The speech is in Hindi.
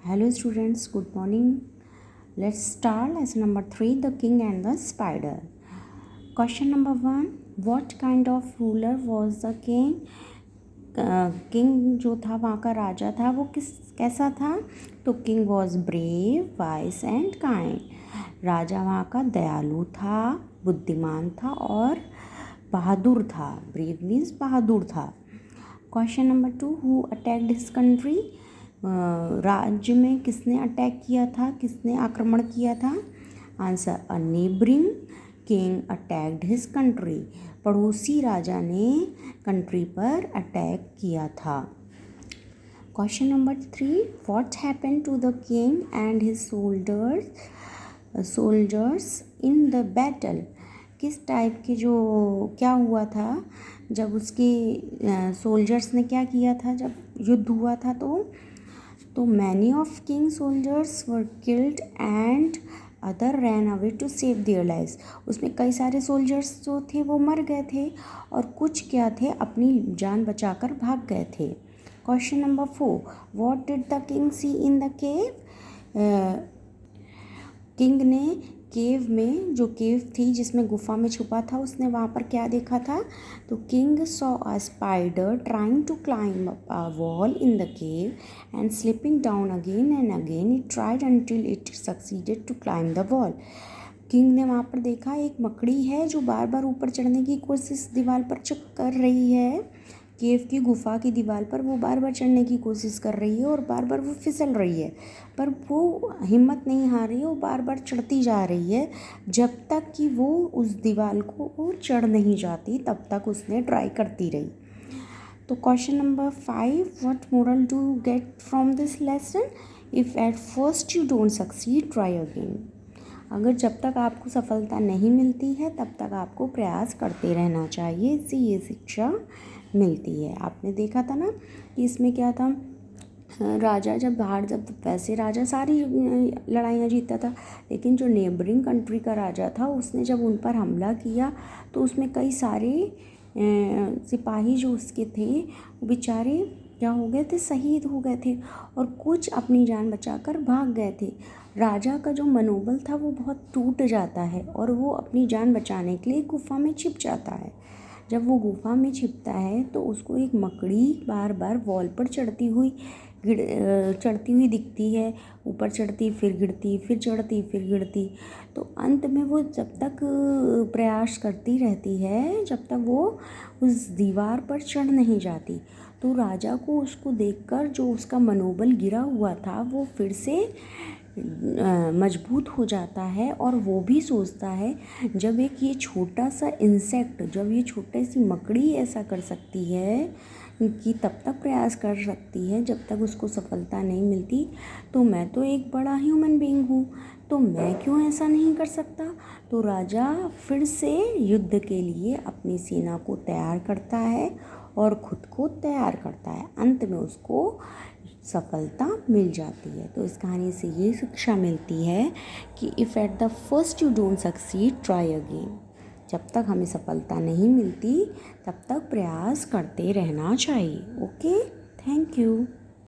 Hello students, good morning. Let's start lesson number 3, the king and the spider. Question number 1, what kind of ruler was the king? King जो था वहाँ का राजा था वो कैसा था? तो king was brave, wise and kind. राजा वहाँ का दयालु था, बुद्धिमान था और बहादुर था. ब्रेव मीन्स बहादुर था. Question number 2, who attacked his country? राज्य में किसने अटैक किया था, किसने आक्रमण किया था? Answer, a neighbouring king attacked his country. पड़ोसी राजा ने कंट्री पर अटैक किया था. Question number 3, what happened to the king and his soldiers in the battle? किस टाइप के क्या हुआ था जब उसके सोल्जर्स ने क्या किया था जब युद्ध हुआ था? तो many of king soldiers were killed and other ran away to save their lives. उसमें कई सारे सोल्जर्स जो थे वो मर गए थे और कुछ क्या थे अपनी जान बचाकर भाग गए थे. Question number 4, what did the king see in the cave? King ने केव में, जो केव थी जिसमें गुफा में छुपा था, उसने वहाँ पर क्या देखा था? तो king saw a spider trying to climb a wall in the cave and slipping down again and again. It tried until it succeeded to climb the wall. King ने वहाँ पर देखा एक मकड़ी है जो बार बार ऊपर चढ़ने की कोशिश दीवार पर कर रही है. केव की गुफा की दीवार पर वो बार बार चढ़ने की कोशिश कर रही है और बार बार वो फिसल रही है, पर वो हिम्मत नहीं हार रही है, वो बार बार चढ़ती जा रही है. जब तक कि वो उस दीवार को चढ़ नहीं जाती तब तक उसने ट्राई करती रही. तो question number 5, what moral do get from this lesson? If at first you don't succeed, try again. अगर जब तक आपको सफलता नहीं मिलती है तब तक आपको प्रयास करते रहना चाहिए. इससे ये शिक्षा मिलती है. आपने देखा था ना कि इसमें क्या था, राजा जब वैसे राजा सारी लड़ाइयाँ जीतता था, लेकिन जो नेबरिंग कंट्री का राजा था उसने जब उन पर हमला किया तो उसमें कई सारे सिपाही जो उसके थे वो बेचारे क्या हो गए थे, शहीद हो गए थे और कुछ अपनी जान बचाकर भाग गए थे. राजा का जो मनोबल था वो बहुत टूट जाता है और वो अपनी जान बचाने के लिए गुफा में छिप जाता है. जब वो गुफा में छिपता है तो उसको एक मकड़ी बार बार वॉल पर चढ़ती हुई दिखती है. ऊपर चढ़ती फिर गिरती, फिर चढ़ती फिर गिरती. तो अंत में वो जब तक प्रयास करती रहती है जब तक वो उस दीवार पर चढ़ नहीं जाती. तो राजा को उसको देखकर जो उसका मनोबल गिरा हुआ था वो फिर से मजबूत हो जाता है और वो भी सोचता है जब ये छोटा सा इंसेक्ट, जब ये छोटी सी मकड़ी ऐसा कर सकती है कि तब तक प्रयास कर सकती है जब तक उसको सफलता नहीं मिलती, तो मैं तो एक बड़ा ह्यूमन बीइंग हूँ, तो मैं क्यों ऐसा नहीं कर सकता? तो राजा फिर से युद्ध के लिए अपनी सेना को तैयार करता है और खुद को तैयार करता है. अंत में उसको सफलता मिल जाती है. तो इस कहानी से ये शिक्षा मिलती है कि if at the first you don't succeed, try again. जब तक हमें सफलता नहीं मिलती तब तक प्रयास करते रहना चाहिए. Okay, thank you.